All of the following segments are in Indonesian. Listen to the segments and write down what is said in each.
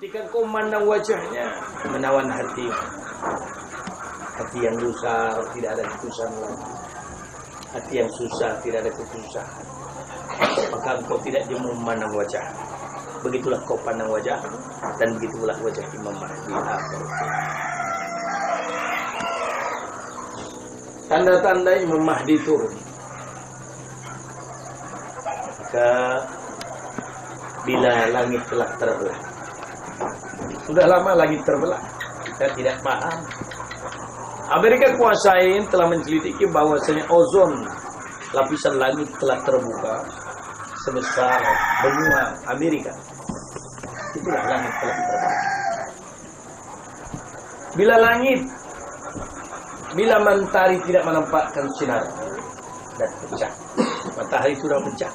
Ketika kau memandang wajahnya, menawan hati. Hati yang gusar, tidak ada kesusahan lagi. Hati yang susah, tidak ada kesusahan. Maka engkau tidak jemu memandang wajah. Begitulah kau pandang wajah, dan begitulah wajah Imam Mahdi. Tanda-tanda Imam Mahdi turun. Maka bila langit telah terbelah. Sudah lama langit terbelah. Kita tidak paham. Amerika kuasain telah menjelidiki bahwasanya ozon lapisan langit telah terbuka sebesar benua Amerika. Itulah langit telah terbelah. Bila mentari tidak menampakkan sinar dan pecah, matahari sudah pecah.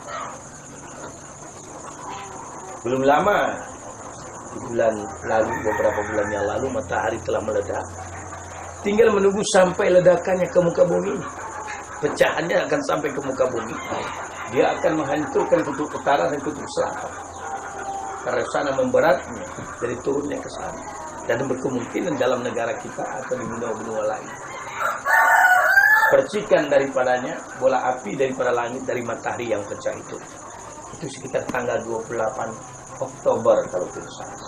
Belum lama, beberapa bulan yang lalu matahari telah meledak. Tinggal menunggu sampai ledakannya ke muka bumi. Pecahannya akan sampai ke muka bumi. Dia akan menghancurkan kutub utara dan kutub selatan. Karena sana memberatnya dari turunnya ke sana. Dan berkemungkinan dalam negara kita atau di benua-benua lain. Percikan daripadanya, bola api daripada langit dari matahari yang pecah itu. Itu sekitar tanggal 28 Oktober kalau tidak salah.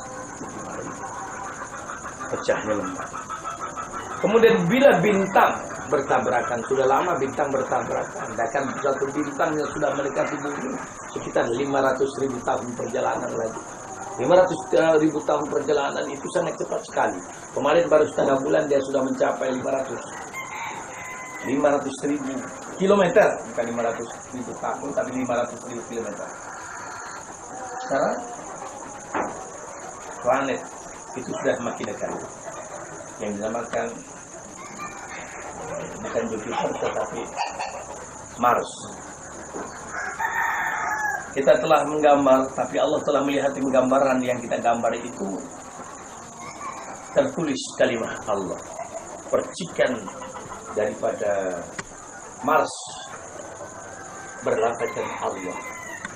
Pecahnya lembah. Kemudian bila bintang bertabrakan, sudah lama bintang bertabrakan, bahkan satu bintang yang sudah mendekati bumi sekitar 500.000 tahun perjalanan lagi. 500.000 tahun perjalanan itu sangat cepat sekali. Kemarin baru setengah bulan dia sudah mencapai 500.000 kilometer, bukan 500.000 tahun, tapi 500.000 kilometer. Sekarang planet itu sudah makin dekat, yang dinamakan bukan Jupiter tetapi Mars. Kita telah menggambar, tapi Allah telah melihat gambaran yang kita gambar itu tertulis kalimat Allah. Percikan daripada Mars berlafazkan Allah.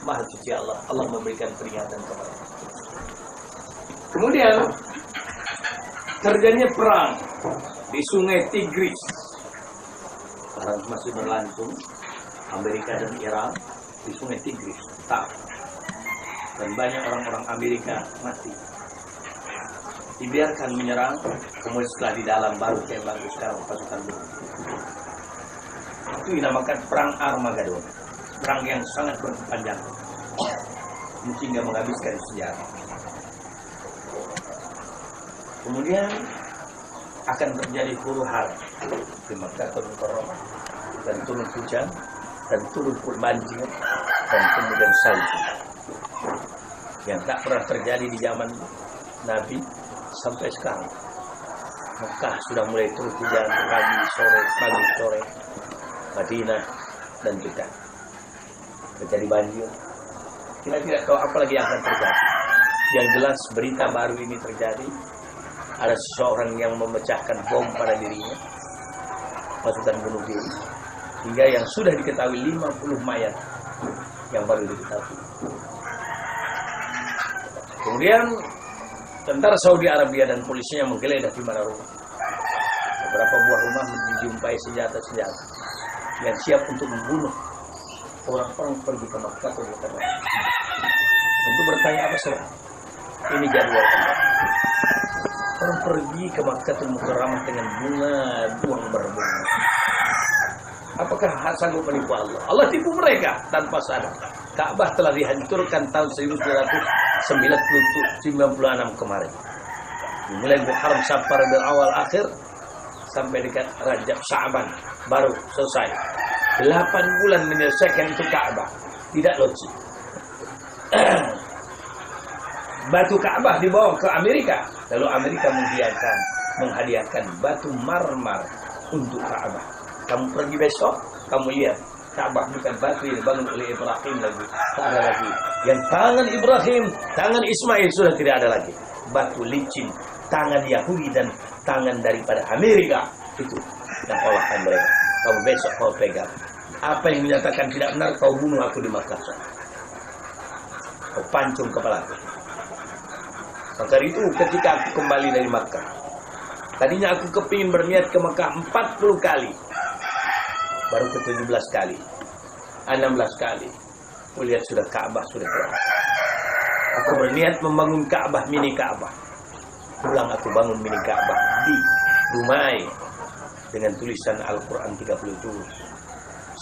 Maha suci Allah. Allah memberikan peringatan kepada kita. Kemudian terjadinya perang di Sungai Tigris. Perang masih berlangsung Amerika dan Iran di Sungai Tigris. Dan banyak orang-orang Amerika mati. Dibiarkan menyerang, kemudian setelah di dalam baru tembak sekarang pasukan musuh. Itu dinamakan perang Armageddon. Perang yang sangat berkepanjangan hingga menghabiskan sejarah. Kemudian akan terjadi huru hara di Makkahul Mukarramah dan turun hujan dan turun banjir dan kemudian salju yang tak pernah terjadi di zaman Nabi sampai sekarang. Mekah sudah mulai turun hujan pagi sore, Madinah dan Jeddah terjadi banjir. Kita tidak tahu apa lagi yang akan terjadi. Yang jelas berita baru ini terjadi. Ada seseorang yang memecahkan bom pada dirinya, pasukan bunuh diri. Hingga yang sudah diketahui 50 mayat yang baru diketahui. Kemudian tentara Saudi Arabia dan polisinya menggeledah di mana rumah. Beberapa buah rumah dijumpai senjata-senjata yang siap untuk membunuh orang-orang pergi ke Makkah atau ke Mekah. Tentu bertanya apa saja? Ini jadwal Allah. Orang pergi ke Makkahul Mukarramah dengan buang berbunga. Apakah sanggup menipu Allah? Allah tipu mereka tanpa sadar. Ka'bah telah dihancurkan tahun 1996 kemarin. Mulai Muharram sampai Rabiul Awal akhir sampai dekat Rajab Sya'ban baru selesai. 8 bulan menyelesaikan itu Ka'bah. Tidak logis. Batu Ka'bah dibawa ke Amerika. Lalu Amerika menghadiahkan batu marmer untuk Ka'bah. Kamu pergi besok, kamu lihat Ka'bah bukan batu yang dibangun oleh Ibrahim lagi. Tak ada lagi. Yang tangan Ibrahim, tangan Ismail sudah tidak ada lagi. Batu licin, tangan Yahudi dan tangan daripada Amerika. Itu yang olahan mereka. Kamu besok kau pegang. Apa yang menyatakan tidak benar, kau bunuh aku di Makassar. Kau pancung kepala aku. Maka itu ketika aku kembali dari Makkah, tadinya aku kepingin berniat ke Makkah 40 kali, baru ke 17 kali, 16 kali. Aku lihat sudah Ka'bah sudah terang. Aku berniat membangun Ka'bah, mini Ka'bah. Pulang aku bangun mini Ka'bah di Dumai dengan tulisan Al-Quran 30 juz.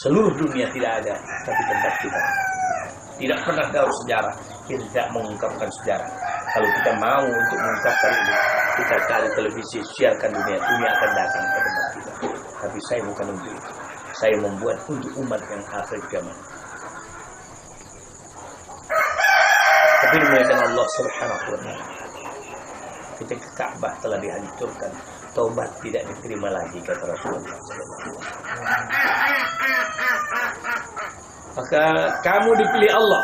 Seluruh dunia tidak ada, tapi tempat kita. Tidak pernah tahu sejarah, kita tidak mengungkapkan sejarah. Kalau kita mau untuk mengungkapkan ini, kita cari televisi, siarkan dunia akan datang ke tempat kita. Tapi saya bukan untuk itu. Saya membuat untuk umat yang akhir zaman. Tapi dimuliakan Allah Subhanahu wa Ta'ala. Ketika Ka'bah telah dihancurkan, taubat tidak diterima lagi, kata Rasulullah. Maka kamu dipilih Allah,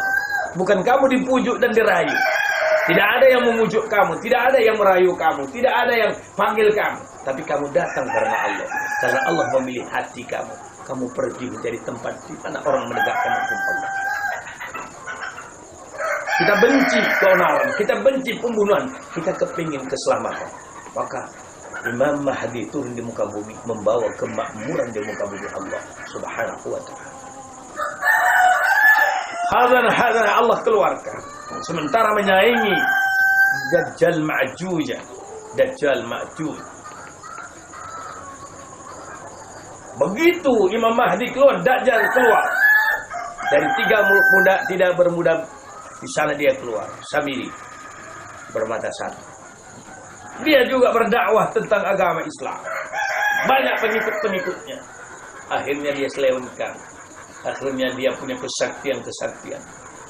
bukan kamu dipujuk dan dirayu. Tidak ada yang memujuk kamu, tidak ada yang merayu kamu, tidak ada yang panggil kamu. Tapi kamu datang karena Allah. Karena Allah memilih hati kamu. Kamu pergi menjadi tempat di mana orang menegakkan hukum Allah. Kita benci keonaran, kita benci pembunuhan, kita kepingin keselamatan. Maka Imam Mahdi turun di muka bumi, membawa kemakmuran di muka bumi Allah Subhanahu wa Ta'ala. Hazan Allah keluarkan, sementara menyaingi Dajjal Ma'juj. Begitu Imam Mahdi keluar, Dajjal keluar. Dari tidak bermuda, di sana dia keluar, Samiri, bermata satu. Dia juga berdakwah tentang agama Islam. Banyak pengikut-pengikutnya. Akhirnya dia selewengkan. Akhirnya dia punya kesaktian.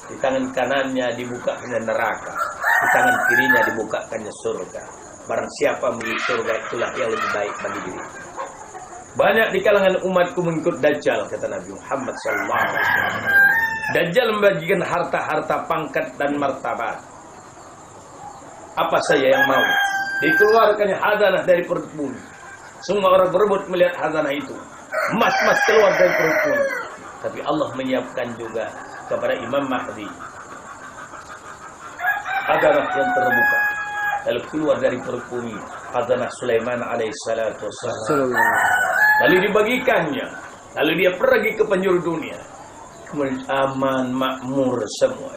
Di tangan kanannya dibukakannya neraka, di tangan kirinya dibukakannya surga. Barang siapa milik surga, itulah yang lebih baik bagi diri. Banyak di kalangan umatku mengikut Dajjal, kata Nabi Muhammad SAW. Dajjal membagikan harta-harta, pangkat dan martabat. Apa saja yang mau. Dikeluarkannya hazanah dari perut bumi. Semua orang berebut melihat hazanah itu. Emas-emas keluar dari perut bumi. Tapi Allah menyiapkan juga kepada Imam Mahdi hazanah yang terbuka. Lalu keluar dari perut bumi hazanah Sulaiman alaihissalatu wassalam. Lalu dibagikannya. Lalu dia pergi ke penjuru dunia. Kemudian aman, makmur semua.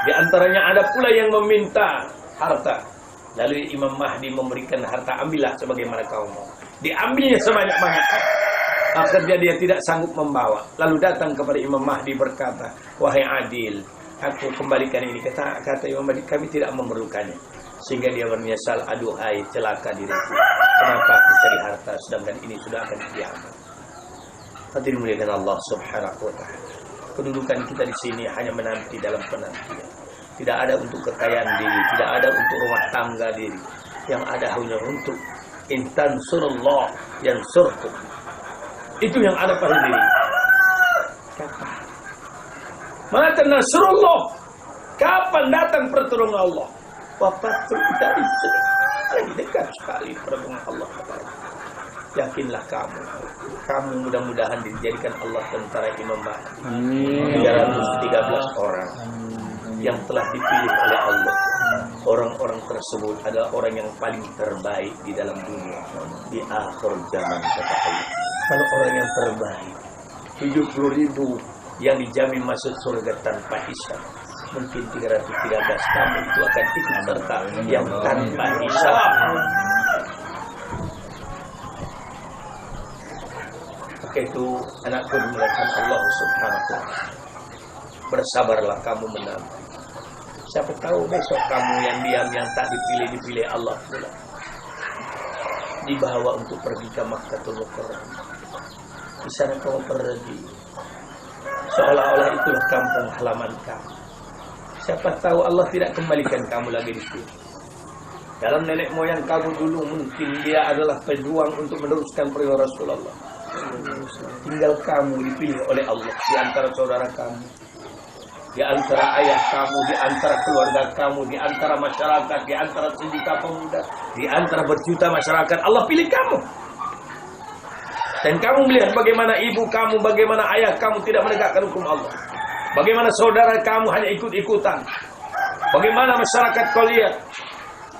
Di antaranya ada pula yang meminta harta. Lalu Imam Mahdi memberikan harta, ambillah sebagaimana kau mau. Diambilnya sebanyak-banyaknya. Akhirnya dia tidak sanggup membawa. Lalu datang kepada Imam Mahdi berkata, wahai Adil, aku kembalikan ini. Kata Imam Mahdi, kami tidak memerlukannya. Sehingga dia bernyesal, aduhai celaka diriku. Kenapa aku cari harta sedangkan ini sudah akan diambil. Hadirin muliakan Allah Subhanahu wa Ta'ala. Kedudukan kita di sini hanya menanti dalam penantian. Tidak ada untuk kekayaan diri, tidak ada untuk rumah tangga diri. Yang ada hanya untuk intan surullah yang surkum. Itu yang ada pada diri. Kapan? Mata nasrullah. Kapan datang pertolongan Allah? Waktu kita di sini lagi dekat sekali pertolongan Allah kepada. Yakinlah kamu mudah-mudahan dijadikan Allah tentara Imam Mahdi. 313 orang yang telah dipilih oleh Allah. Orang-orang tersebut adalah orang yang paling terbaik di dalam dunia di akhir zaman, kata Allah. Kalau orang yang terbaik 70.000 yang dijamin masuk surga tanpa hisab, mungkin 313 kamu itu akan ikut serta yang tanpa hisab. Maka itu anakku dimuliakan Allah Subhanahu wa Ta'ala. Bersabarlah kamu menanti. Siapa tahu besok kamu yang diam, yang tak dipilih Allah pula dibawa untuk pergi ke Makkahul Mukarramah. Di sana kamu pergi seolah-olah itulah kampung halaman kamu. Siapa tahu Allah tidak kembalikan kamu lagi di sini. Dalam nenek moyang kamu dulu mungkin dia adalah pejuang untuk meneruskan perintah Rasulullah. Tinggal kamu dipilih oleh Allah di antara saudara kamu, di antara ayah kamu, di antara keluarga kamu, di antara masyarakat, di antara sindika pemuda, di antara berjuta masyarakat. Allah pilih kamu. Dan kamu melihat bagaimana ibu kamu, bagaimana ayah kamu tidak menegakkan hukum Allah. Bagaimana saudara kamu hanya ikut-ikutan. Bagaimana masyarakat kau lihat.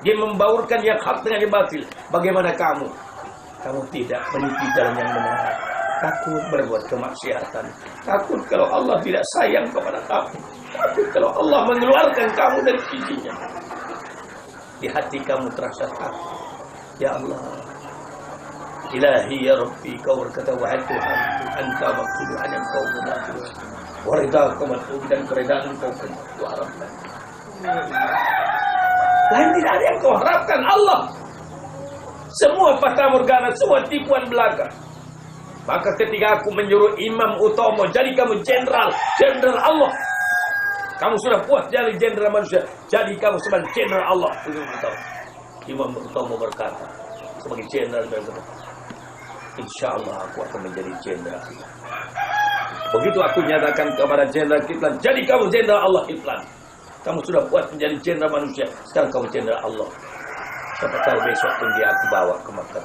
Dia membaurkan yang hak dengan yang batil. Bagaimana kamu? Kamu tidak meniti jalan yang benar. Takut berbuat kemaksiatan. Takut kalau Allah tidak sayang kepada kamu. Takut kalau Allah mengeluarkan kamu dari sisinya. Di hati kamu terasa takut. Ya Allah, Ilahi ya Rabbi, kau berkata, wahai Tuhan, Anta maksudnya hanya kau menafir. Warida kau maksud dan keredaan kau harapkan. Lain tidak ada yang kau harapkan Allah. Semua fata morgana, semua tipuan belaka. Maka ketika aku menyuruh Imam Utomo, jadi kamu jenderal Allah. Kamu sudah puas jadi jenderal manusia, jadi kamu sebagai jenderal Allah. Imam Utomo berkata, sebagai jenderal, insya Allah aku akan menjadi jenderal. Begitu aku nyatakan kepada jenderal Kiflan, jadi kamu jenderal Allah Kiflan. Kamu sudah puas menjadi jenderal manusia, sekarang kamu jenderal Allah. Siapa tahu besok pun dia aku bawa ke Makkah.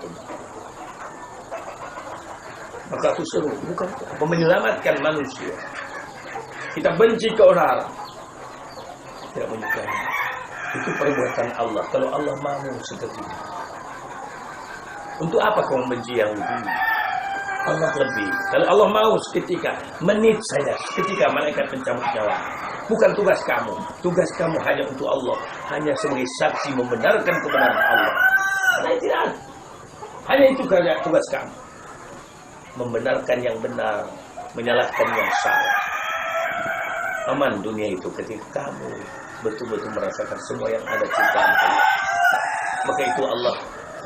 Maka aku seru, bukan menyelamatkan manusia. Kita benci keonaran, tidak menyukai. Itu perbuatan Allah. Kalau Allah mau seperti itu, untuk apa kau membenci Yahudi? Allah lebih. Kalau Allah mau seketika, menit saja, seketika malaikat mencabut nyawa. Bukan tugas kamu. Tugas kamu hanya untuk Allah. Hanya sebagai saksi membenarkan kebenaran Allah. Karena tidak ada. Hanya itu saja tugas kamu. Membenarkan yang benar, menyalahkan yang salah. Aman dunia itu ketika kamu betul-betul merasakan semua yang ada ciptaan Allah. Maka itu Allah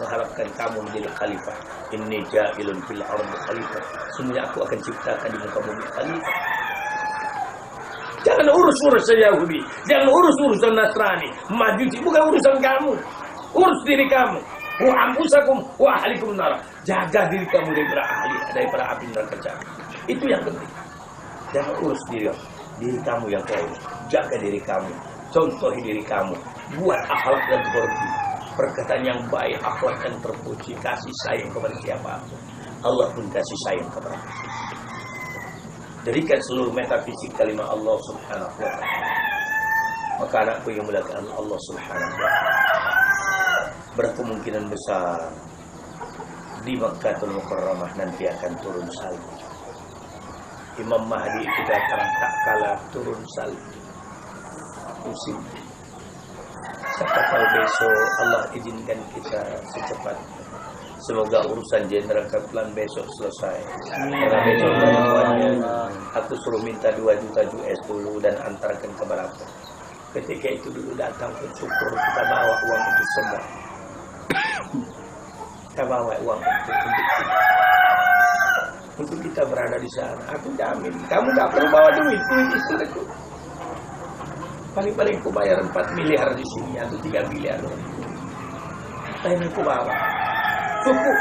mengharapkan kamu menjadi khalifah. Inni ja'ilun fil ardi khalifah. Semuanya aku akan ciptakan di muka bumi khalifah. Jangan urus Yahudi, jangan urus Nasrani, Majusi, bukan urusan kamu. Urus diri kamu. Wa anfusakum wa ahlikum nar. Jaga diri kamu daripada api neraka jahanam. Itu yang penting. Jangan urus diri kamu yang kau urus. Jaga diri kamu. Contohi diri kamu. Buat akhlak dan berdi. Perkataan yang baik, akhlak yang terpuji, kasih sayang kepada siapapun. Allah pun kasih sayang kepada kita. Dirikan seluruh metafisik kalimat Allah Subhanahu wa ta'ala. Maka anakku yang mulakan Allah Subhanahu wa ta'ala, berkemungkinan besar di Makkahul Mukarramah nanti akan turun salju. Imam Mahdi itu datang tak kalah turun salju. Musim. Siapa tahu besok Allah izinkan kita secepatnya. Semoga urusan Jenderal Kiflan besok selesai. Karena besok aku suruh minta 2 juta US dulu dan antarkan ke Baraka. Ketika itu dulu datang bersyukur, kita bawa uang itu semua. Kita bawa uang untuk kita berada di sana. Aku jamin, kamu gak perlu bawa duit istriku. Paling-paling aku bayar 4 miliar di sini atau 3 miliar. Lain aku bawa. Cukup.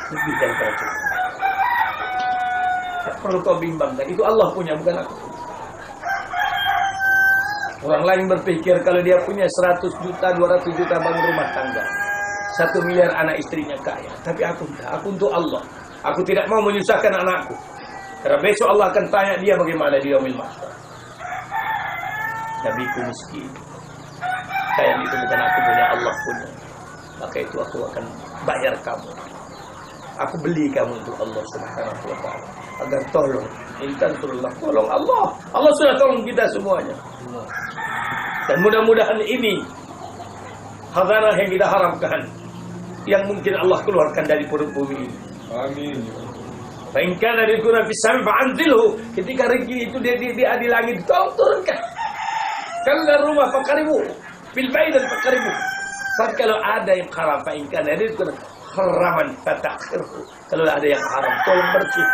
Lebih daripada cukup. Tak perlu kau bimbangkan. Itu Allah punya, bukan aku. Orang lain berpikir kalau dia punya 100 juta, 200 juta bangun rumah tangga. 1 miliar anak istrinya kaya. Tapi aku tidak. Aku untuk Allah. Aku tidak mau menyusahkan anakku. Karena besok Allah akan tanya dia bagaimana dia yaumil mahsyar. Nabiku miskin. Sayang itu bukan aku punya, Allah punya. Maka itu aku akan bayar kamu. Aku beli kamu untuk Allah Subhanahu wa ta'ala. Agar tolong. Intansurullah. Tolong Allah. Allah sudah tolong kita semuanya. Dan mudah-mudahan ini khazanah yang kita harapkan, yang mungkin Allah keluarkan dari perut bumi ini. Amin. Fa in kana rizquna fis samai fa'anzilhu. Ketika rezeki itu dia di langit, tolong turunkan. Kalau dari rumah fakaribu, fil baidan fakaribu. Tapi kalau ada yang haram, fa in kana rizquna haraman fatakhirhu. Kalau ada yang haram, tolong bersih.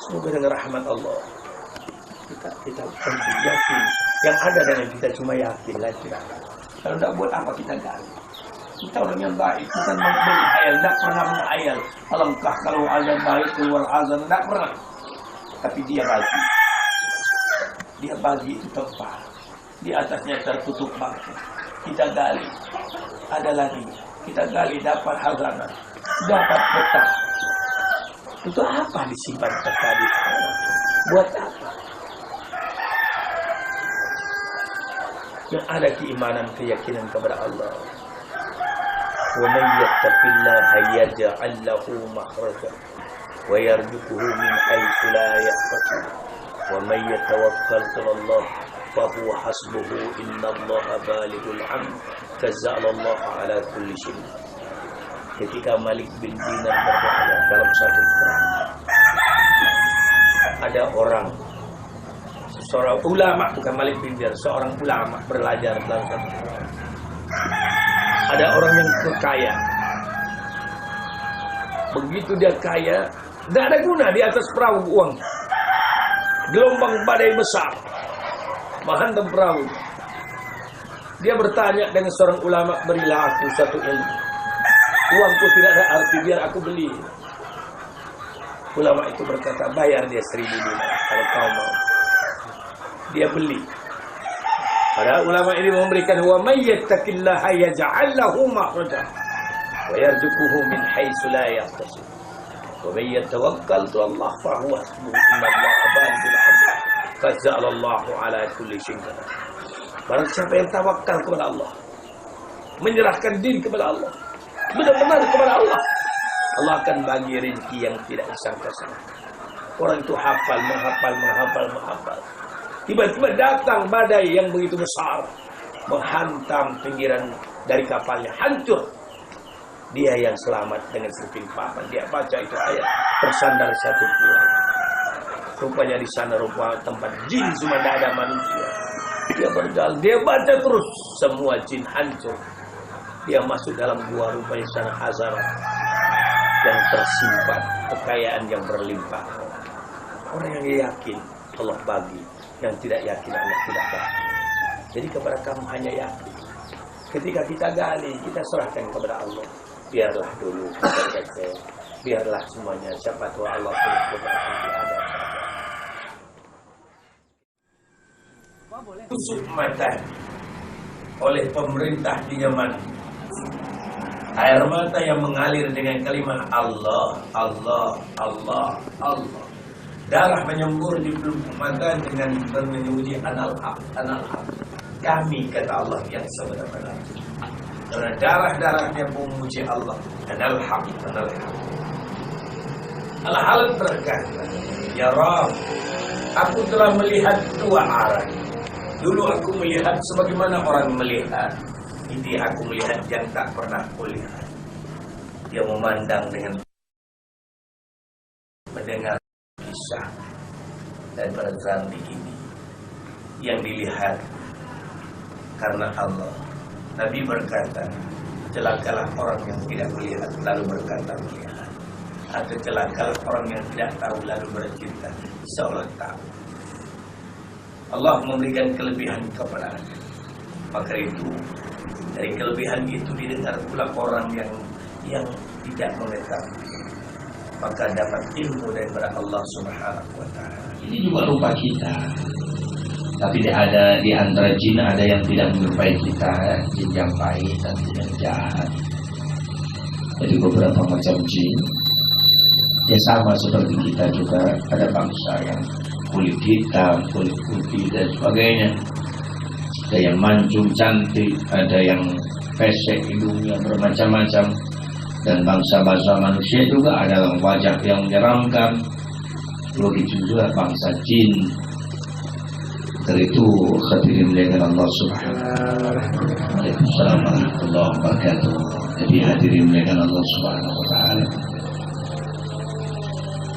Semoga dengan rahmat Allah kita yakin. Yang ada dengan kita cuma yakin lagi. Kalau tidak buat apa kita gali. Kita orang yang baik, bukan menghayal, tidak pernah menghayal. Alangkah kalau azan baik keluar azan, tidak pernah. Tapi dia bagi. Dia bagi itu tempat. Di atasnya tertutup bangku. Kita gali. Ada lagi. Kita gali dapat hazanah. Dapat peta. Untuk apa disimpan peta di sana? Buat apa? yang ada keimanan, keyakinan kepada Allah. Wa man yattaqillaha yaj'al lahu makhraja wa yarzuquhu min haitsu la yahtasib. Wa man yatawakkal 'ala Allah fa huwa hasbuhu, innallaha balighul amr, ja'alallahu 'ala kulli syai'in. Ketika Malik bin Dinar berdoa dalam satu perang, ada orang, seorang ulama, bukan Malik bin Dinar, seorang ulama belajar dalam satu perang. Ada orang yang kaya. Begitu dia kaya, tidak ada guna di atas perahu uang. Gelombang badai besar menghantam perahu. Dia bertanya dengan seorang ulama, berilah aku satu ilmu. Uangku tidak ada arti, biar aku beli. Ulama itu berkata, bayar dia 1.000 dinar kalau kau mau. Dia beli. Padahal ulama ini memberikan, wa may yattaqillaha yaj'al lahu makhraja wa yarzuquhu min haitsu la yahtasib. Wa may yatawakkal 'ala Allah fa huwa hasbuhu, innallaha balighul amr, ja'alallahu 'ala kulli syai'in qadir. Barang siapa yang tawakal kepada Allah, menyerahkan diri kepada Allah, benar-benar kepada Allah, Allah akan bagi rezeki yang tidak disangka-sangka. Orang itu hafal, menghafal. Tiba-tiba datang badai yang begitu besar, menghantam pinggiran dari kapalnya, hancur. Dia yang selamat dengan serping papan. Dia baca itu ayat, bersandar satu pulau. Rupanya di sana tempat jin, cuma tidak ada manusia. Dia berjalan, dia baca terus, semua jin hancur. Dia masuk dalam gua, rupanya sana hazarat yang tersimpan, kekayaan yang berlimpah. Orang yang yakin Allah bagi, yang tidak yakin Allah tidak bagi. Jadi kepada kamu hanya yakin. Ketika kita gali, kita serahkan kepada Allah. Biarlah dulu kita baca, biarlah semuanya, siapa tahu Allah punya kebaikan di ada. Tusuk mata oleh pemerintah di Yaman. Air mata yang mengalir dengan kalimat Allah, Allah, Allah, Allah. Darah menyembur di pelupuk mata dengan menyebut Analhaq, Analhaq. Kami, kata Allah, yang sebenarnya. Karena darah-darahnya memuji Allah. Analhaq, Analhaq. Al-Hal berkata, ya Rabb, aku telah melihat dua arah. Dulu aku melihat sebagaimana orang melihat. Ini aku melihat yang tak pernah kulihat. Dia memandang dengan mendengar kisah dan perasaan begini yang dilihat karena Allah. Nabi berkata, celakalah orang yang tidak melihat lalu berkata melihat, atau celakalah orang yang tidak tahu lalu bercinta seolah tahu. Allah memberikan kelebihan kepada Anda. Maka itu dari kelebihan itu didengar pula orang yang tidak mengetahui, maka dapat ilmu daripada Allah Subhanahu wa Ta'ala. Ini juga rupa kita. Tapi ada di antara jin ada yang tidak menyerupai kita, jin yang baik dan jin yang jahat. Jadi beberapa macam jin. Ya sama seperti kita juga, ada bangsa yang kulit hitam, kulit putih dan sebagainya. Ada yang mancung cantik, ada yang pesek hidungnya bermacam-macam. Dan bangsa-bangsa manusia juga ada wajah yang menyeramkan. Begitu juga bangsa jin. Dari itu hadirin dengan Allah Subhanahu wa Ta'ala. Waalaikumsalam warahmatullahi wabarakatuh. Jadi hadirin dengan Allah Subhanahu wa Ta'ala,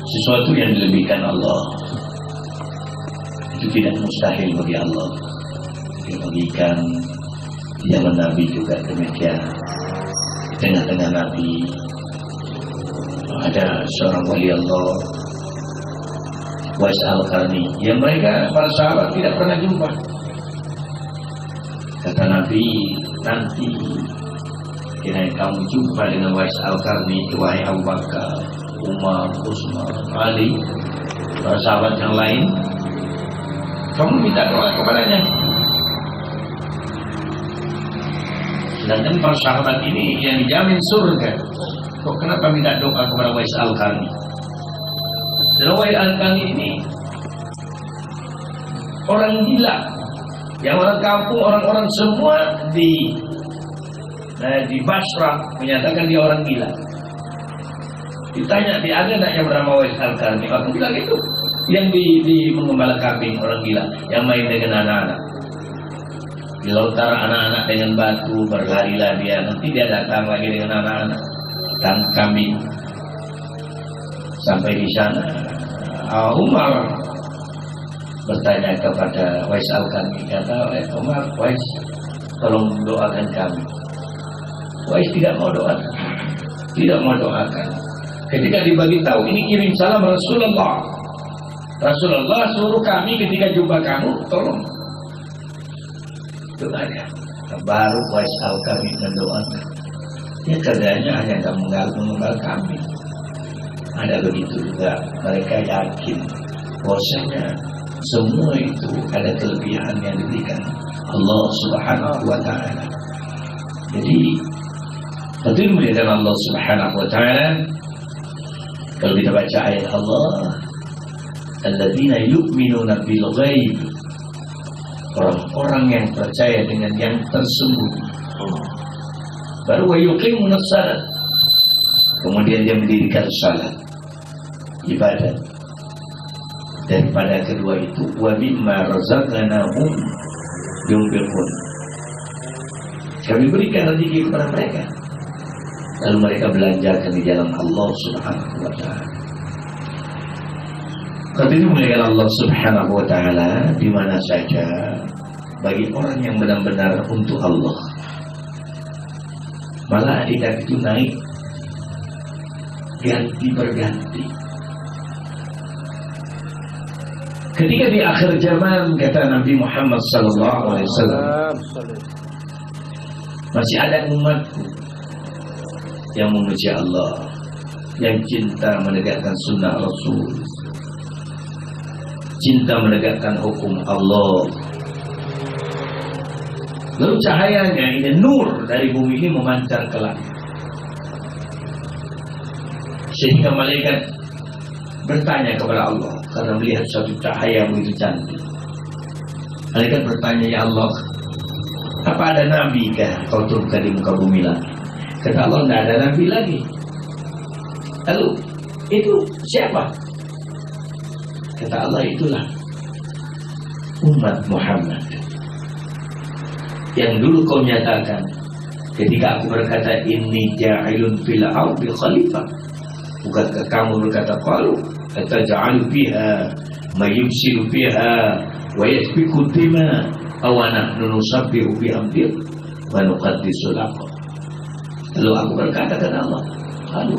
sesuatu yang dilebihkan Allah itu tidak mustahil bagi Allah. Dia bagikan di zaman Nabi juga demikian. Di tengah-tengah Nabi ada seorang wali Allah, Uwais Al-Qarni, yang mereka para sahabat tidak pernah jumpa. Kata Nabi, nanti kira kamu jumpa dengan Uwais Al-Qarni, wahai Abu Bakar, Umar, Utsman, Ali, para sahabat yang lain, kamu minta doa kepadanya. Sedangkan para sahabat ini yang dijamin surga, kok kenapa minta doa kepada Uwais Al-Qarni? Dan Uwais Al-Qarni ini orang gila, Yang orang kampung, orang-orang semua di Basrah menyatakan dia orang gila. Ditanya, ada enggak yang bernama Uwais Al-Qarni? Orang bilang itu yang di mengembala kambing, orang gila, yang main dengan anak-anak. Dilontar anak-anak dengan batu, berlarilah dia. Nanti dia datang lagi dengan anak-anak dan kambing. Sampai di sana, Umar bertanya kepada Uwais Al-Qarni, kata Umar, Uwais, tolong doakan kami. Uwais tidak mau doakan, tidak mau doakan. Ketika dibagi tahu, ini kirim salam Rasulullah. Rasulullah suruh kami ketika jumpa kamu, tolong doanya. Baru Uwais Al-Qarni mendoakan. Ya kerjanya hanya menggal kami. Ada begitu juga, mereka yakin bahwasanya semua itu ada kelebihan yang diberikan Allah Subhanahu wa Ta'ala. Jadi betul melihat Allah Subhanahu wa Ta'ala. Kalau kita baca ayat Allah, alladzina yu'minuna bil ghaib, orang-orang yang percaya dengan yang tersembunyi. Baru wa yuqimuna shalah, kemudian dia mendirikan salat, ibadat. Daripada kedua itu, wa mimma razaqnahum yunfiqun, kami berikan rezeki kepada mereka, lalu mereka belanjakan di jalan Allah Subhanahu wa Ta'ala. Ketika melihat Allah Subhanahu wa Ta'ala di mana saja, bagi orang yang benar-benar untuk Allah, malah malaikat itu naik ganti berganti. Ketika di akhir zaman, kata Nabi Muhammad SAW, masih ada umatku yang memuji Allah, yang cinta menegakkan sunnah Rasul, cinta menegakkan hukum Allah. Lalu cahayanya ini, nur dari bumi ini memancar ke langit, sehingga malaikat bertanya kepada Allah karena melihat suatu cahaya begitu cantik. Malaikat bertanya, ya Allah, apa ada nabi kah kau turunkan di muka bumi lagi? Kata Allah, tidak ada nabi lagi. Lalu itu siapa? Kata Allah, itulah umat Muhammad yang dulu kau nyatakan ketika aku berkata inni ja'ilun fil ardi khalifah. Bukankah kamu berkata qalu ataj'alu fiha may yufsidu fiha wa yasfiku dima aw nahnu nusabbihu bihamdik wa nuqaddisu lak. Lalu aku berkata kepada Allah, qalu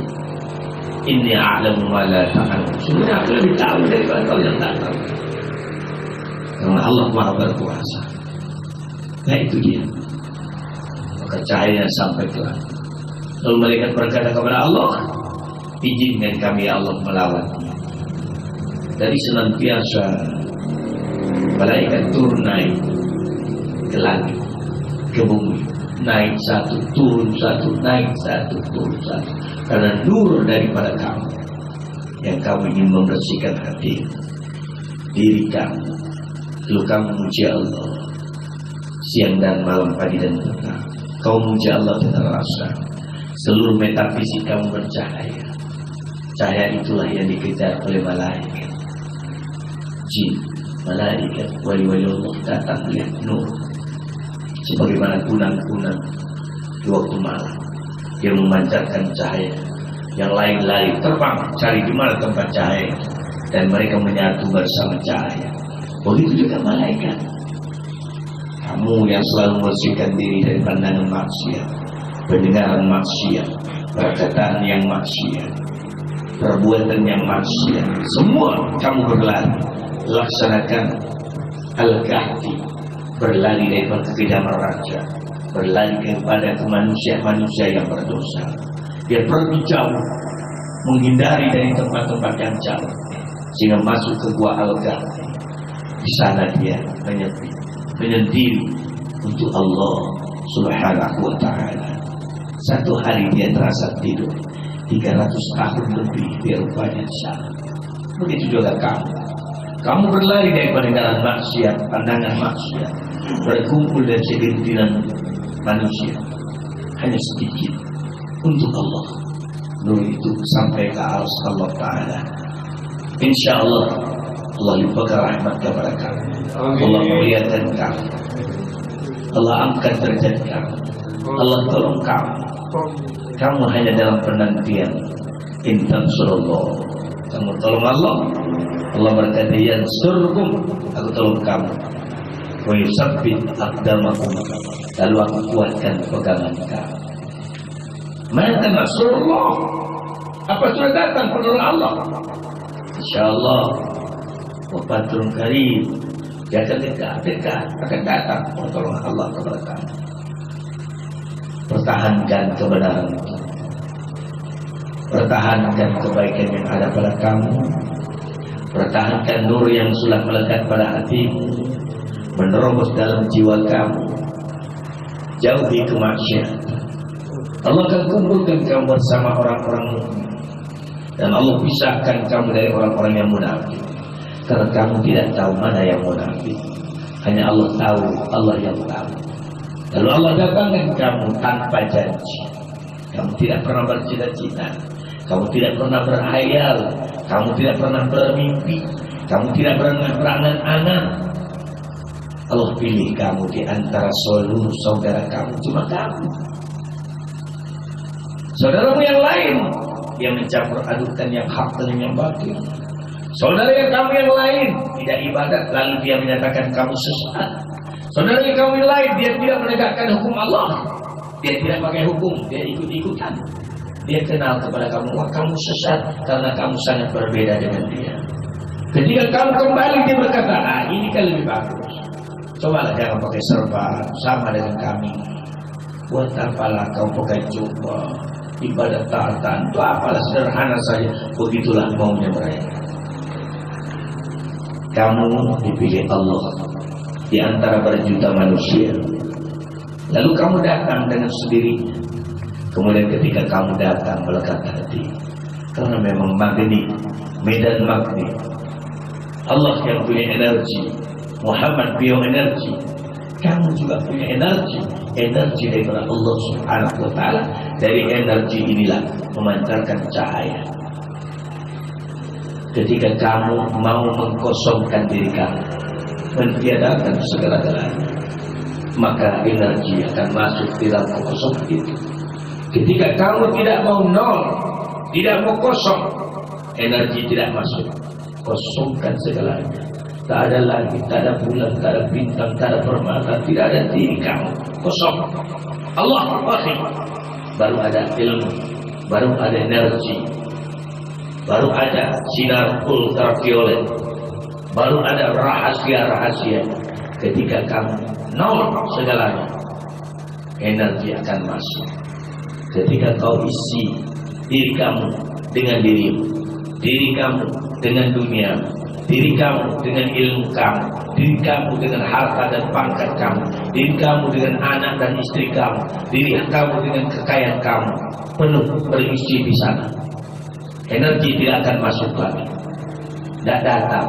inni a'lamu ma la ta'lamun. Sebenarnya aku lebih tahu daripada kau yang tak tahu. Karena Allah Maha berkuasa. Nah itu dia. Maka cahaya sampai ke langit. Lalu malaikat berkata kepada Allah, izinkan kami ya Allah melawan. Dari senantiasa malaikat turun naik ke langit, ke bumi, naik satu, turun satu, naik satu, turun satu. Karena nur daripada kamu yang kamu ingin membersihkan hati, diri kamu. Lalu kamu muji Allah siang dan malam, pagi dan petang. Kau muji Allah dengan rasa seluruh metafisik kamu bercahaya. Cahaya itulah yang dikejar oleh malaikat, jin, malaikat, wali-wali Allah datang melihat nur. Sebagaimana kunang-kunang di waktu malam, dia memancarkan cahaya. Yang lain lari terbang cari di mana tempat cahaya, dan mereka menyatu bersama cahaya. Begitu juga malaikat. Kamu yang selalu membersihkan diri dari pandangan maksiat, pendengaran maksiat, perkataan yang maksiat, perbuatan yang maksiat, semua kamu berlari. Laksanakan al-kahfi, berlari daripada kekejaman raja, berlari kepada manusia-manusia yang berdosa. Dia pergi jauh, menghindari dari tempat-tempat yang jauh, sehingga masuk ke gua al-kahfi. Di sana dia menyepi, menyendiri untuk Allah Subhanahu wa Ta'ala. Satu hari dia terasa tidur 300 tahun lebih, dia rupanya di sana. Begitu juga kamu. Kamu berlari dari pandangan maksiat, berkumpul dari segelintiran manusia, hanya sedikit untuk Allah. Nur itu sampai ke arsy Allah Ta'ala. Insya Allah Allah limpahkan rahmat kepada kamu. Allah muliakan kamu. Allah angkat derajat kamu. Allah tolong kamu. Kamu hanya dalam penantian. In tansurullah, kamu tolong Allah. Allah berkata, yansurkum, aku tolong kamu. Wa yusabbit aqdamakum, lalu aku kuatkan pegangan kamu. Mata nasrullah, apa sudah datang penolong Allah? Insyaallah, wa fatrun karim, dia akan dekat akan datang pertolongan Allah kepada kamu. Pertahankan kebenaran, pertahankan kebaikan yang ada pada kamu, pertahankan nur yang sudah melekat pada hatimu, menerobos dalam jiwa kamu. Jauhi kemaksiatan. Allah akan kumpulkan kamu bersama orang-orang mukmin, dan Allah pisahkan kamu dari orang-orang yang munafik. Karena kamu tidak tahu mana yang munafik, hanya Allah tahu, Allah yang tahu. Lalu Allah datangkan kamu tanpa janji. Kamu tidak pernah bercita-cita, kamu tidak pernah berhayal, kamu tidak pernah bermimpi, kamu tidak pernah berangan-angan. Allah pilih kamu di antara seluruh saudara kamu, cuma kamu. Saudaramu yang lain yang mencampur adukan yang hak dengan yang batil. Saudara yang kamu yang lain tidak ibadat, lalu dia menyatakan kamu sesat. Saudara yang kamu yang lain, dia tidak menegakkan hukum Allah, dia tidak pakai hukum, dia ikut-ikutan. Dia kenal kepada kamu, wah kamu sesat karena kamu sangat berbeda dengan dia. Ketika kamu kembali, dia berkata, ini kan lebih bagus. Cobalah jangan pakai serban, sama dengan kami. Buat apalah kau pakai jubah, ibadah taatan, itu apalah sederhana saja. Begitulah maunya mereka. Kamu dipilih Allah di antara berjuta manusia. Lalu kamu datang dengan sendirinya. Kemudian ketika kamu datang melekat hati, karena memang magnet, medan magnet. Allah yang punya energi, Muhammad bioenergi, kamu juga punya energi daripada Allah Subhanahu wa Ta'ala. Dari energi inilah memancarkan cahaya. Ketika kamu mau mengkosongkan diri kamu, mentiadakan segala-galanya, maka energi akan masuk di dalam kekosongan itu. Ketika kamu tidak mau nol, tidak mau kosong, energi tidak masuk. Kosongkan segalanya. Tak ada lagi, tak ada bulan, tak ada bintang, tak ada permata, tidak ada diri kamu. Kosong. Allah wahid. Baru ada ilmu, baru ada energi, baru ada sinar ultraviolet, baru ada rahasia-rahasia. Ketika kamu nol segalanya, energi akan masuk. Ketika kau isi diri kamu dengan dirimu, diri kamu dengan dunia, diri kamu dengan ilmu kamu, diri kamu dengan harta dan pangkat kamu, diri kamu dengan anak dan istri kamu, diri kamu dengan kekayaan kamu, penuh berisi di sana. Energi tidak akan masuk lagi, tidak datang.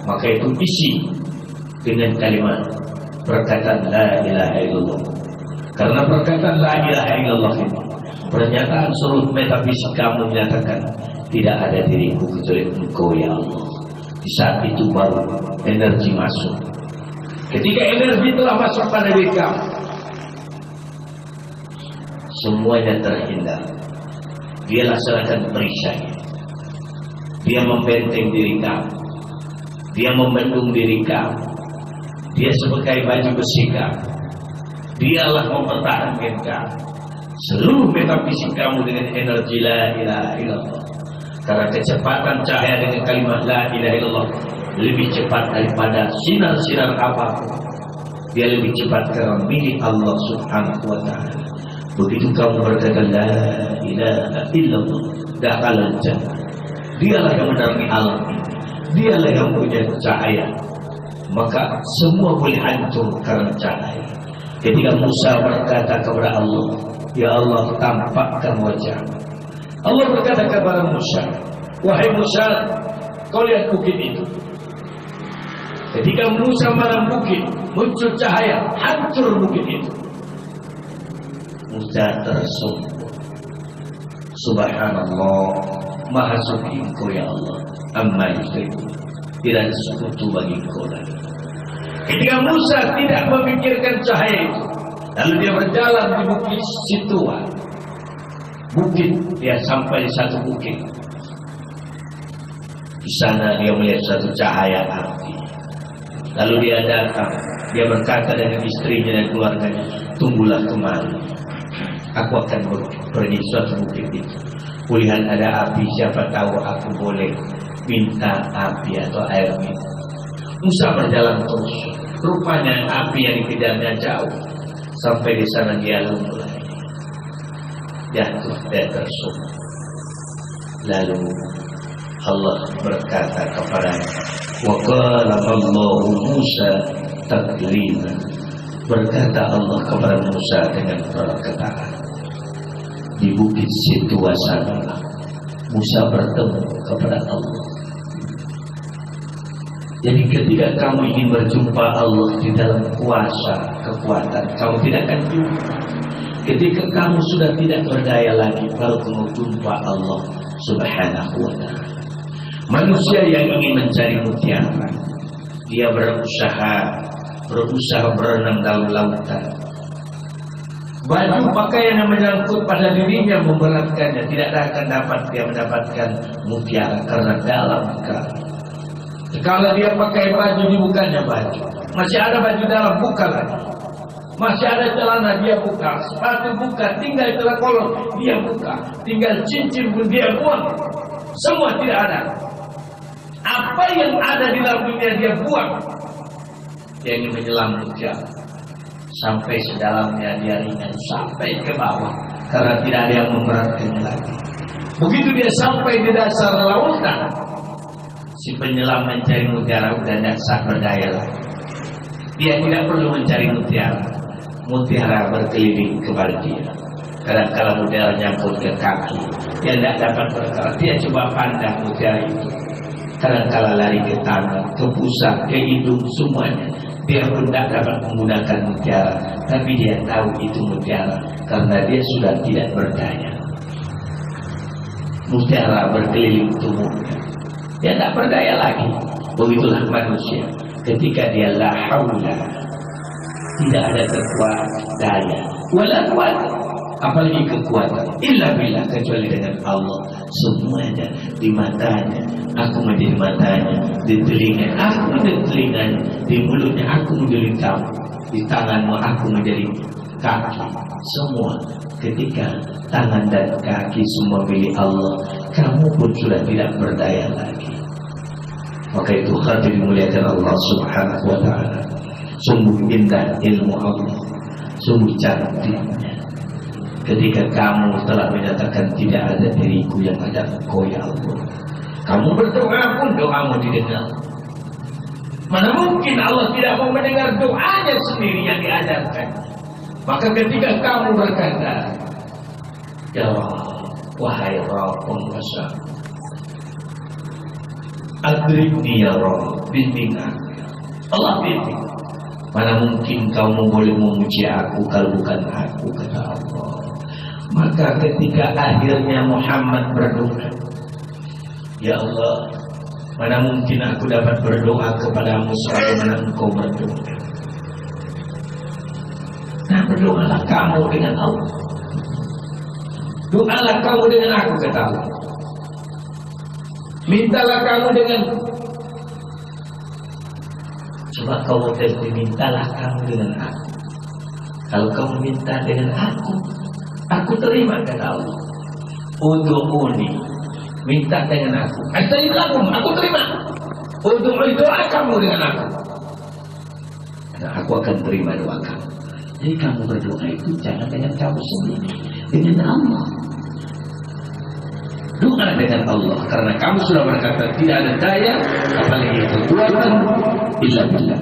Maka itu isi dengan kalimat perkataan la ilaha illallah. Karena perkataan la ilaha illallah ini, pernyataan seluruh metafisik kamu menyatakan tidak ada diriku kecuali Engkau ya Allah. Di saat itu baru energi masuk. Ketika energi telah masuk pada diri kamu, semuanya terhindar. Dia laksanakan perisai. Dia membenteng diri kamu. Dia membendung diri kamu. Dia sebagai baju besi kamu. Dialah mempertahankan kamu. Seluruh metafisik kamu dengan energi la ilaha illallah. Karena kecepatan cahaya dengan kalimat la ilaha illallah lebih cepat daripada sinar-sinar apapun. Dia lebih cepat karena milik Allah Subhanahu wa Ta'ala. Begitu kamu berkata la ilaha illallah, dakhalal jannah. Dialah yang menerangi alam, dialah yang punya cahaya. Maka semua boleh hancur karena cahaya. Ketika Musa berkata kepada Allah, ya Allah, tampakkan wajah. Allah berkata kepada Musa, wahai Musa, kau lihat bukit itu. Ketika Musa malam bukit, muncul cahaya, hancur bukit itu. Musa tersungkur. Subhanallah, Maha Suci Engkau ya Allah. Amma yusyrikun. Tidak ada sekutu bagi Engkau lagi. Ketika Musa tidak memikirkan cahaya itu, lalu dia berjalan di bukit Situa. Bukit, dia sampai di satu bukit. Di sana dia melihat satu cahaya api. Lalu dia datang, dia berkata dengan istrinya dan keluarganya, tunggulah kemari. Aku akan pergi suatu bukit itu. Kulihat ada api, siapa tahu aku boleh minta api atau air minum. Musa berjalan terus. Rupanya api yang dikejarnya jauh. Sampai di sana dia lumpuh. Jatuh dan tersungkur. Lalu Allah berkata kepadanya, wa qala Allahu Musa taklima. Berkata Allah kepada Musa dengan perkataan. Di bukit Situa sana Musa bertemu kepada Allah. Jadi ketika kamu ingin berjumpa Allah di dalam kuasa, kekuatan, kamu tidak akan jumpa. Ketika kamu sudah tidak berdaya lagi, baru kamu jumpa Allah Subhanahu wa ta'ala. Manusia yang ingin mencari mutiara, dia berusaha berenang dalam lautan. Baju pakaian yang menyangkut pada dirinya memberatkannya, tidak akan dapat dia mendapatkan mutiara karena dalam sekali. Kalau dia pakai baju, dibukanya baju. Masih ada baju dalam, buka lagi. Masih ada celana, dia buka. Sepatu buka, tinggal celah kolor, dia buka. Tinggal cincin pun dia buang. Semua tidak ada. Apa yang ada di dalam dunia dia buang. Dia ingin menyelam mutiara. Sampai sedalamnya dia ringan, sampai ke bawah. Karena tidak ada yang memberatkannya lagi. Begitu dia sampai di dasar lautan, si penyelam mencari mutiara sudah tidak berdaya lagi. Dia tidak perlu mencari mutiara. Mutiara berkeliling kepada dia. Kadang-kala mutiara nyangkut ke kaki, dia tidak dapat bergerak. Dia coba pandang mutiara itu. Kadang-kala lari ke tangan, ke pusat, ke hidung, semuanya. Dia pun tidak dapat menggunakan mutiara. Tapi dia tahu itu mutiara karena dia sudah tidak berdaya. Mutiara berkeliling tubuhnya. Dia tak berdaya lagi. Begitulah manusia. Ketika dia la haula, tidak ada kekuatan daya, wala quwwata, apalagi kekuatan illa billah, kecuali dengan Allah. Semuanya di matanya, aku menjadi matanya, di telinga aku menjadi telinganya, di mulutnya aku menjadi kamu, di tanganmu aku menjadi kaki. Semua ketika tangan dan kaki semua milik Allah, kamu pun sudah tidak berdaya lagi. Maka itu hadir dimuliakan Allah Subhanahu wa ta'ala. Sungguh indah ilmu Allah, sungguh cantiknya. Ketika kamu telah menyatakan tidak ada diriku, yang ada Engkau ya Allah. Kamu berdoa pun doamu didengar. Mana mungkin Allah tidak mau mendengar doanya sendiri yang diajarkan. Maka ketika kamu berkata, ya Allah, wahai Rabb penguasa, adrikni ya Rabb, bimbing aku. Allah bimbing. Mana mungkin kamu boleh memuji aku kalau bukan aku, kata Allah. Maka ketika akhirnya Muhammad berdoa, ya Allah, mana mungkin aku dapat berdoa kepadamu sebagaimana engkau berdoa. Nah, berdoalah kamu dengan Allah. Doalah kamu dengan aku, kata Allah. Mintalah kamu dengan, coba kamu mintalah kamu dengan aku. Kalau kamu minta dengan aku terima, kata Allah. Udu'uni, minta dengan aku. Aku terima. Udu'uni, doa kamu dengan aku. Nah, aku akan terima doa kamu. Jadi kamu berdoa itu jangan dengan kamu sendiri, dengan Allah. Doa dengan Allah, karena kamu sudah berkata tidak ada daya apalagi kekuatan illa billah.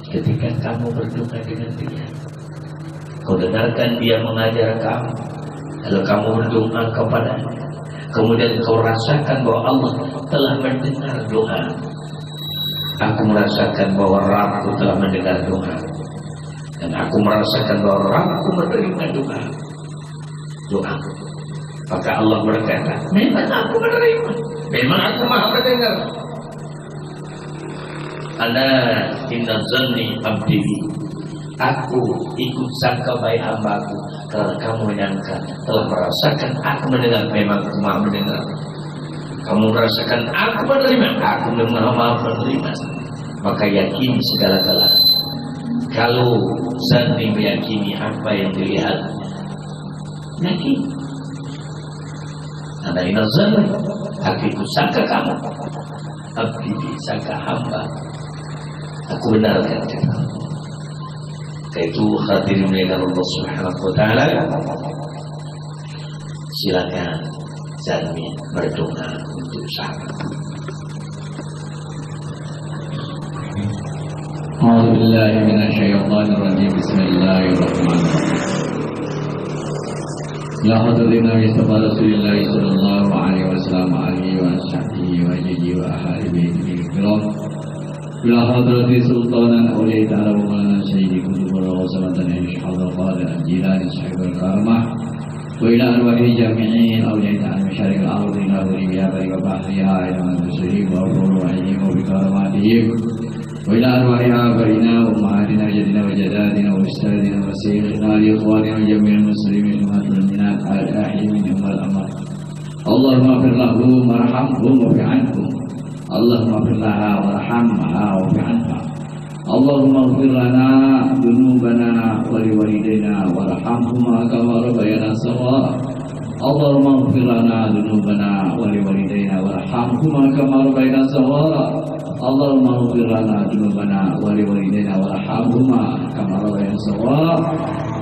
Ketika kamu berdoa dengan dia, kau dengarkan dia mengajar kamu, lalu kamu berdoa kepadanya, kemudian kau rasakan bahwa Allah telah mendengar doa. Aku merasakan bahwa Rabbku telah mendengar doa, dan aku merasakan bahwa Rabbku menerima doaku. Maka Allah berkata, memang aku menerima, memang aku maha mendengar. Ala inna zanni abdi, aku ikut sangka baik hambaku. Kalau kamu menyangka telah merasakan aku mendengar, memang aku maha mendengar. Kamu merasakan aku menerima, aku memang maha menerima. Maka yakini segala-galanya. Kalau zanni meyakini apa yang dilihat, yakin. Ada inna zanni, aku ikut sangka kamu, abdi sangka hamba. Aku benarkan kamu. Itu hadirin yang Allah Subhanahu wa taala. Silakan zanni berdoa untuk sahabat. A'udzu billahi minasyaitonir rajim. Bismillahirrahmanirrahim. La hadratina Mustafa Rasulillah sallallahu alaihi wasallam alihi wa sahbihi wa alihi wa ahlihi kiram. Bila hadrati sultanan awliya ta'ala wa maulana sayyidi kutubur rawsamatan insyaallah qala al-jilani sahibul karamah wa ila arwahi jami'in awliya ta'ala masyariq al-ardi nabri biya bari wa bahriha ila al-muslimin wa ruhihi wa bi karamatihim wa ila arwahi abaina wa ummahatina jadina wa jadatina wa ustadina wa sayyidina li ikhwanina wa jami'il muslimin wa mu'minat al-ahyi minhum wal amwat. Allahumma ighfir lahum warhamhum wa fi anhum. Allahumma ighfir laha warhamha wa fi anha. Allahumma ighfir lana dzunubana wa liwalidayna warhamhuma kama rabbayana shaghira. Allahumma ighfir lana dzunubana wa liwalidayna warhamhuma kama rabbayana shaghira. Allahumma ighfir lana dzunubana wa liwalidayna warhamhuma kama rabbayana shaghira.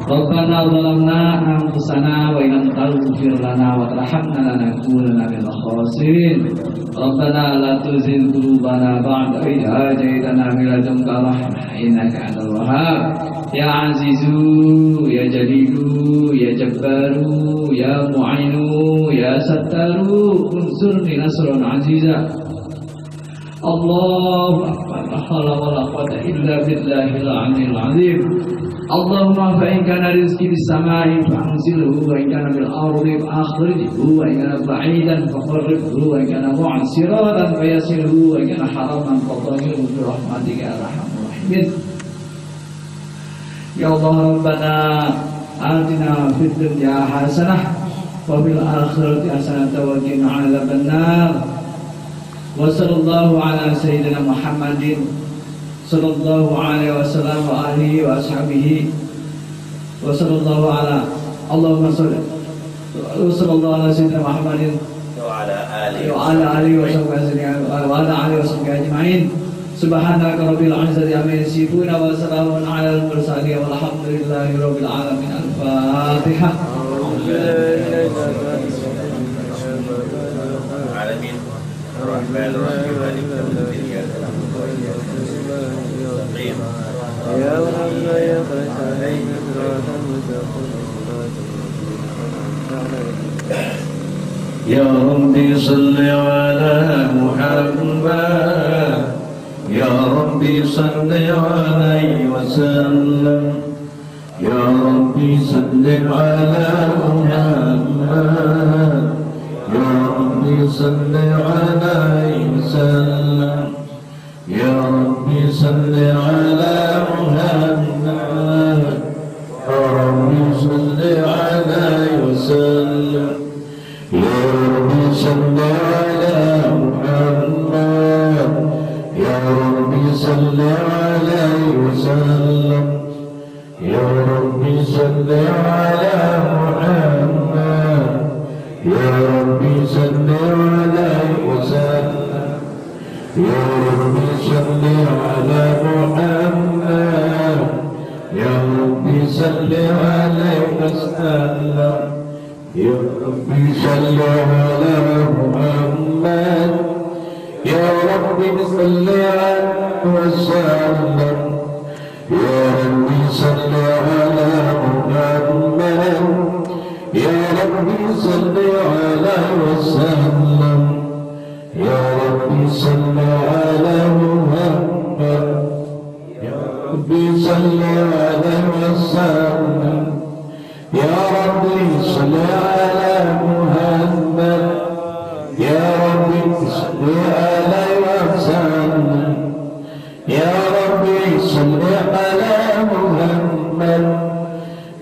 Rabbana zalamna anfusana wa illam taghfir lana wa tarhamna lanakunanna minal khasirin. Rabbana la tuzigh qulubana ba'da idh hadaytana wa hab lana rahmah innaka antal wahhab. Ya Azizu ya Jalilu ya Jabbaru ya Mu'inu ya Sattaru unsurni nasran aziza. Allahu akbar. La haula wa la quwwata illa billahil aliyyil azim. Allahumma fa in kana rizqi bis samai fa'anzilhu wa in kana bil ardi fa'akhrijhu wa in kana ba'idan faqarribhu wa in kana mu'siratan fayassirhu wa in kana haraman fadhhirhu bi rahmatika ya arhamar rahimin. Ya Allah Rabbana atina fid dunya hasanah wa fil akhirati hasanah wa qina adzabannar. Wa sallallahu ala sayyidina Muhammadin sallallahu alaihi wasallam wa alihi wa ashabihi wa sallallahu ala Allahumma salli wa sallallahu ala sayyidina Muhammadin wa ala alihi wa sahbihi ajma'in. Subhanaka rabbil izzati amma yasifun wa salamun ala al mursalin walhamdulillahi rabbil alamin. Al-Fatihah. Alamin. Ar-Rahmanir Rahim. Maliki yaumiddin. يا رب يا خير يا ربي صل على محمد يا ربي صل عليه وسلم يا ربي صل على محمد يا ربي صل عليه وسلم يا ربي صل على محمد يا ربي صل عليه وسلم يا ربي صل على محمد يا ربي صل عليه وسلم يا ربي صل على محمد يا ربي صل عليه وسلم يا ربي صل على محمد يا ربي صل عليه وسلم يا ربي صل على محمد يا ربي صل عليه وسلم يا ربي صل على محمد يا ربي صل عليه وسلم يا ربي صل على محمد ربي صل عليه وسلم يا ربي صل على محمد يا ربي صل عليه وسلم يا ربي صل على محمد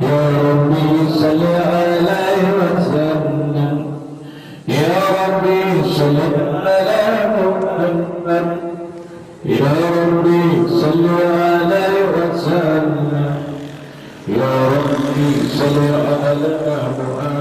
يا ربي صل عليه وسلم يا ربي صل على محمد يا ربي صل عليه وسلم يا ربي صل على محمد